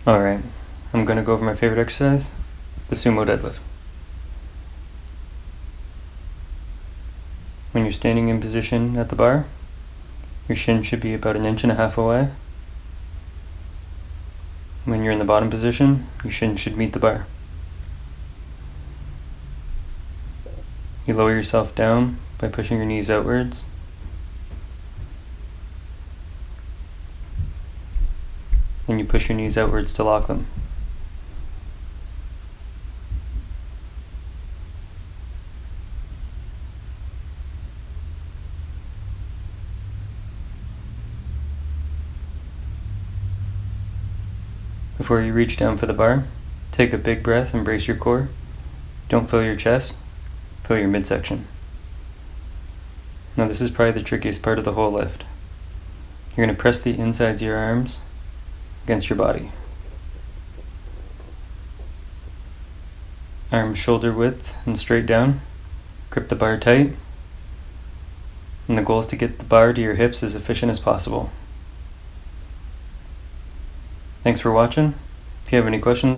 Alright, I'm going to go over my favorite exercise, the Sumo Deadlift. When you're standing in position at the bar, your shin should be about 1.5 inches away. When you're in the bottom position, your shin should meet the bar. You lower yourself down by pushing your knees outwards. And you push your knees outwards to lock them. Before you reach down for the bar, take a big breath and brace your core. Don't fill your chest, fill your midsection. Now this is probably the trickiest part of the whole lift. You're going to press the insides of your arms against your body. Arms shoulder width and straight down. Grip the bar tight. And the goal is to get the bar to your hips as efficient as possible. Thanks for watching. If you have any questions,